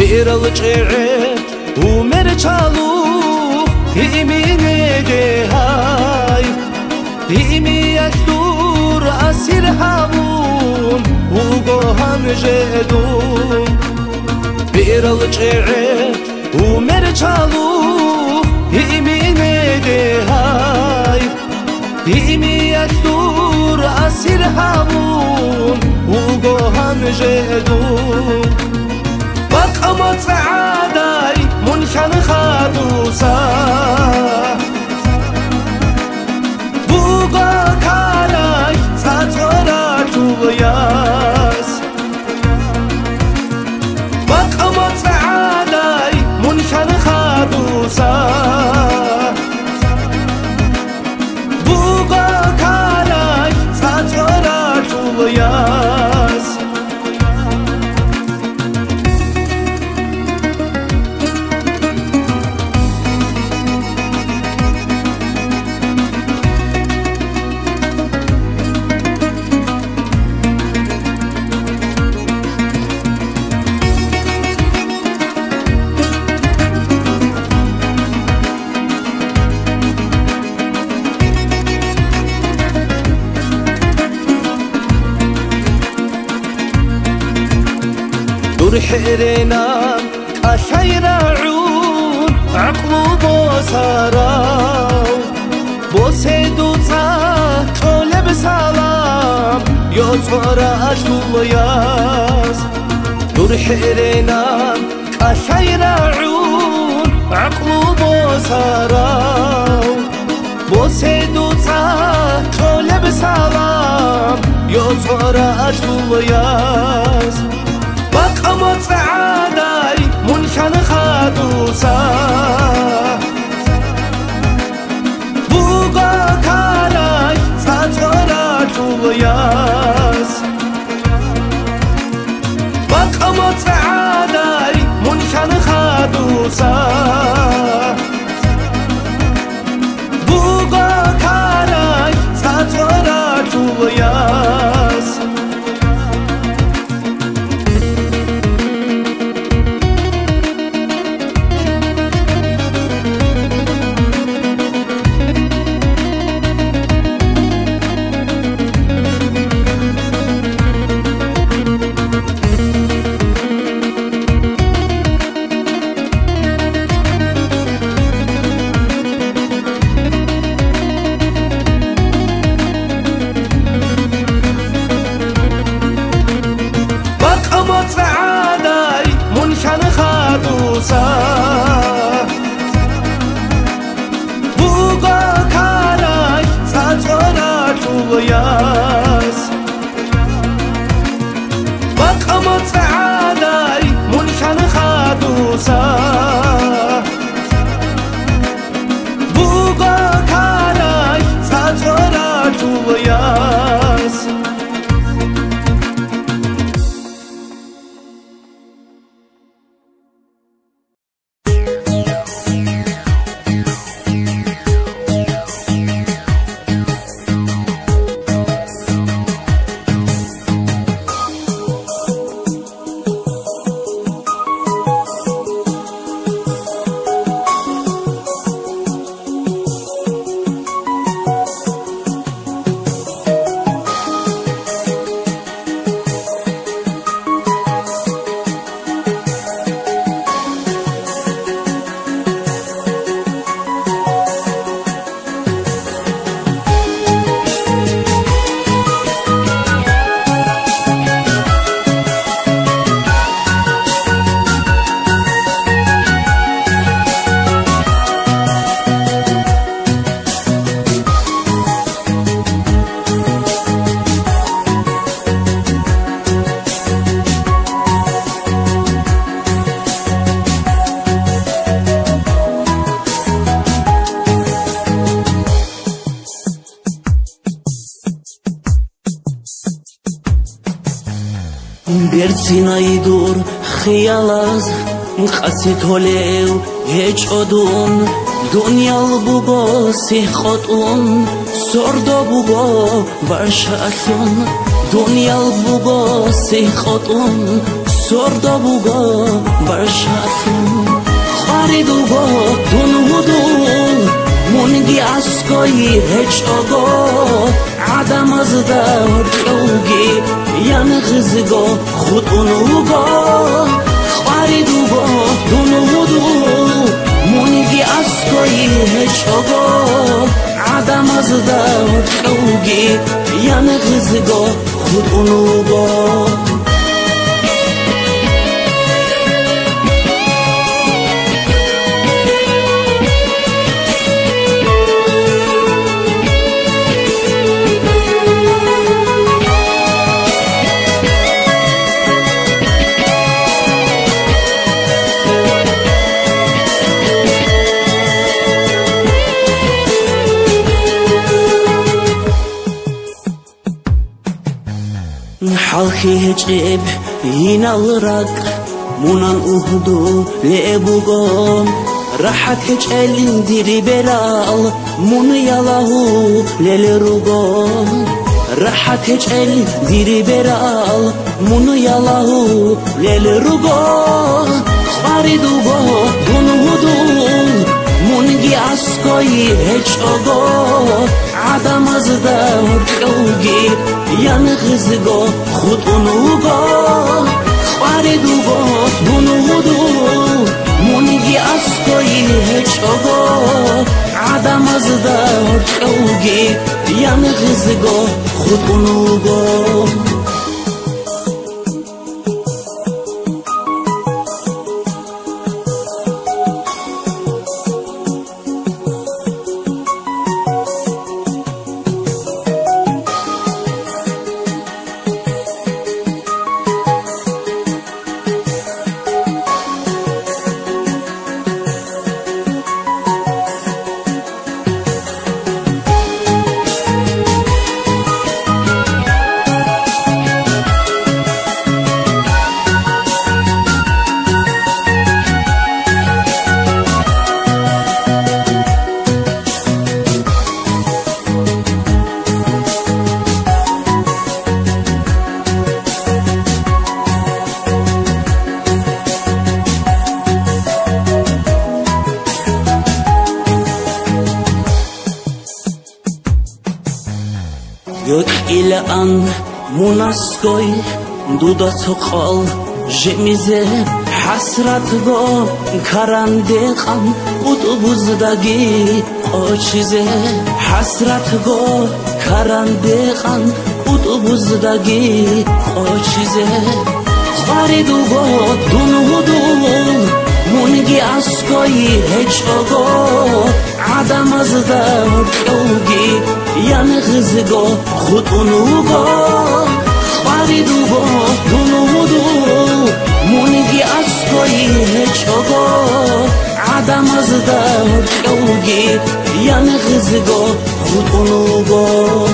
بيرل چعت ومر چالو ایمینه های ایمی اکتور اسیر همون و گوهم جدون بیرل چعت ومر چالو ایمینه های ایمی اکتور اسیر همون و گوهم جدون بقمت سعادای منشان خادوسا بوغا کارای ساتورا جویاس بقمت سعادای منشان خادوسا بوغا کارای ساتورا جویاس دور حرينان كشيرعون عقلو بوسراو بوسيدو كل بسلام يوصورا أجلياس دور حرينان كشيرعون عقلو بوسراو بوسيدو كل بسلام يوصورا أجلياس بقمت سعاداي منشان خادوسا بوغا كاراي ساتورا جوياس بقمت سعاداي منشان خادوسا بوغا كاراي ساتورا جوياس بوغا كاراي ساتورا جوياس بقمت سعاداي منشان خادوسا بوغا كاراي ساتورا جوياس برسینای دور خیال از قصی تولو هیچ ادون دنیا بوگو سی خودون سردا بوگو برشاشون دنیا بوگو سی خودون سردابوگا برشافون خاریدوگا دونودون مونگی اسکایی هیچ آگا عدم از دور خوگی یعنی خزگا خود اونوگا خاریدوگا دونودون مونگی اسکایی هیچ آگا عدم از دور خوگی یعنی خزگا خود اونوگا حالخي هجيب ينالرق منان أهدو لأبوغون راحت هجالين ديري برال من يلاهو للرغون راحت هجالين ديري برال من يلاهو للرغون خاردوغو دونودون منگی اسکایی هیچ آگا عدم از دور خوگی یعنی خزگا خود اونوگا خاردوگا دونودو منگی اسکایی هیچ آگا عدم از دور خوگی یعنی خزگا خود اونوگا الان مناسکوی دودا تقال جمیزه حسرت گو کرنده خم اتوبوزدگی آچیزه حسرت گو کرنده خم اتوبوزدگی آچیزه خاریدوگو دونودون منگی اسکایی هیچ آگا عدم از دور خوگی یعنی خزگا خود اونوگا خاریدوگو دونودو منگی اسکایی هیچ آگا عدم از دور خوگی یعنی خزگا خود اونوگا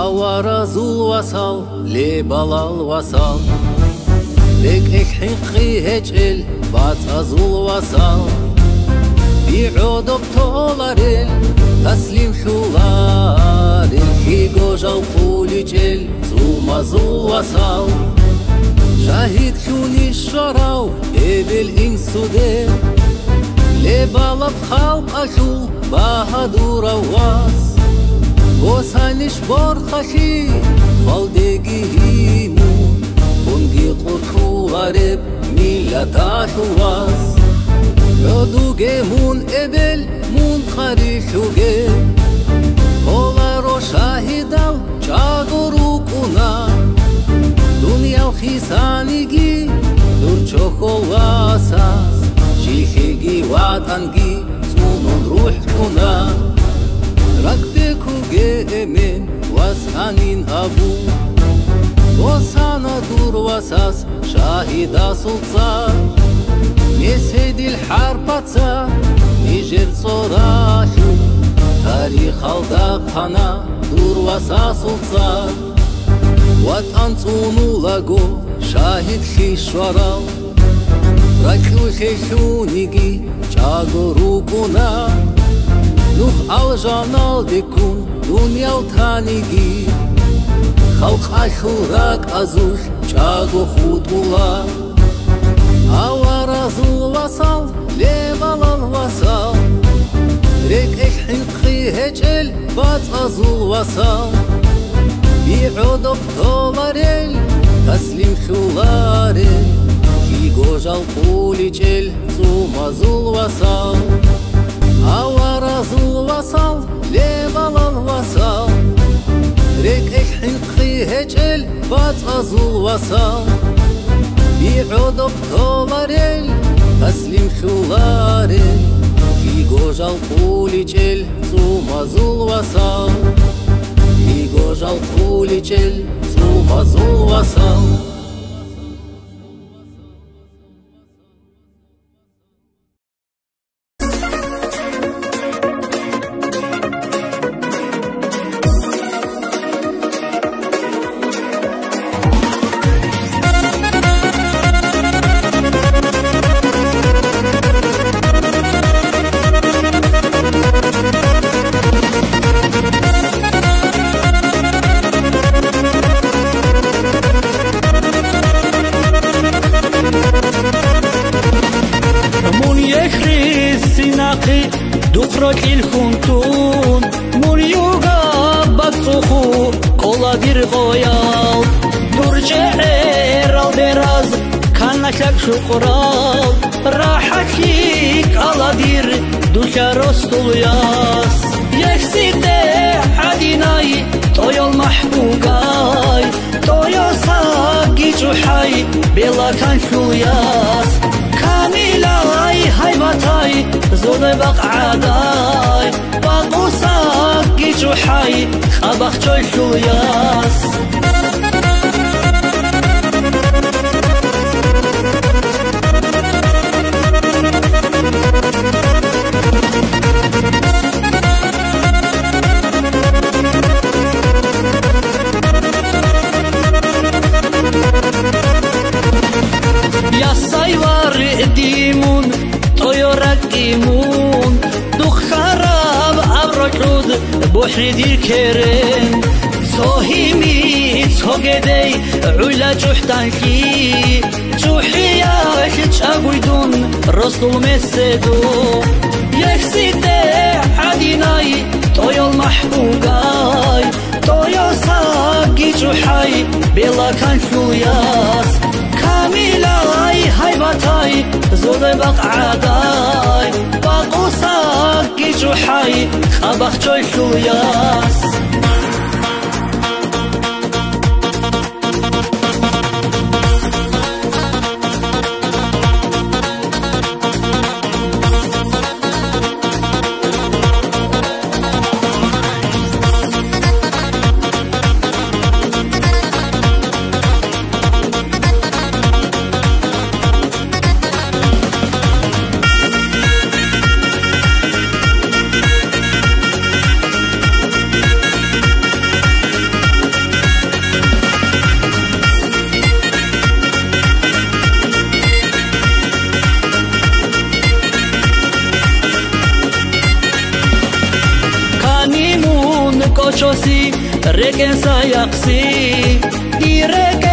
Аварзул васал, лебалал васал, лек экхинқи хечел, бацазул васал, би'одоб толарел, таслим шуларел, хигожал куличел, зумазул васал, шахид шуни шарау, эбел инсуде, лебалаб халк ашул, бахадура вас. Госаниш борхаши фалдегиимун Кунги қурху ғариб миллаташу вас Йодуге мун эбел мун харишуге Холаро шахидав чагору куна Дуньял хисаниги дурчохол васас Шихиги ватанги зунун рух куна Ракбекуге эмен васанин абу Васана дур васас шахида сулцар Меседил харпаца нижер цорашу Тарих алда хана дур васас сулцар Ватан цунулаго шахид хишварал Ракю хешуниги чагору куна Нух алжанал декун دنیا و تانیگی خلق اشورک ازوش چاگو خود بولا аваразул васал левалал васал рек эхинқи хечел бацазул васал би'одоб товарел таслим шуларел гожал пуличел зумазул васал аваразул васал левалал васал рек эхинқи хечел бацазул васал би'одоб товарел таслим шуларел гожал пуличел зумазул васал гожал пуличел зумазул васал شقرال راحتك على دير دوشا رستولياس يكسيده حديناي تويو المحبوقاي تويو ساقي جوحاي بلا كان شولياس كاميلاي هايباتاي زودي بقعداي باقو ساقي جوحاي خبخ جوي شولياس ديمون طيورك إيمون دوخ خراب أبرجود بحر دير كرين صهيمي صهجدي علا جحتانكي جوحياش تشاقويدون رسول مسدو يكسيده عديناي طيو المحبوقاي طيو ساقي جوحاي بلا كان شولياس كاميلاي هايباتاي زودي بقعداي باقو ساقي جوحاي خبخ جوي شولياس كوشوسي ركن سايقسي ديرك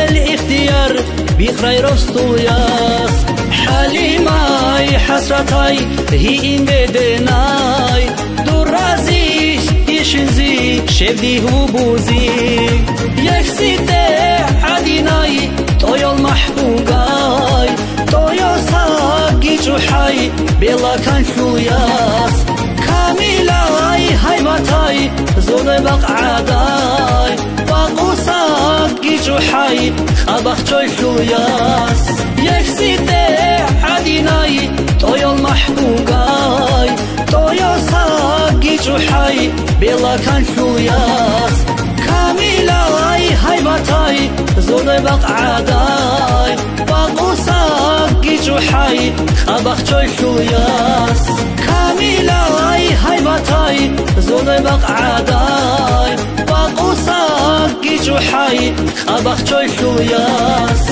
الاختيار بخير رستوياس حليماي حسرتاي هي إن بدناي درازيش يشنزي شبدي هبوزي يكسيده عديناي تويو المحبوقاي تويو ساقي جوحاي بلا كان شولياس كاميلاي هايباتاي زودي بقعداي باقو ساقي جوحاي خبخ جوي شولياس يكسيده عديناي تويو المحبوقاي تويو ساقي جوحاي بلا كان شولياس كاميلاي هايباتاي زودي بقعداي باقو ساقي جوحاي خبخ جوي شولياس كاميلاي هايباتاي زودي بقعداي باقو ساقي جوحاي خبخ جوي شولياس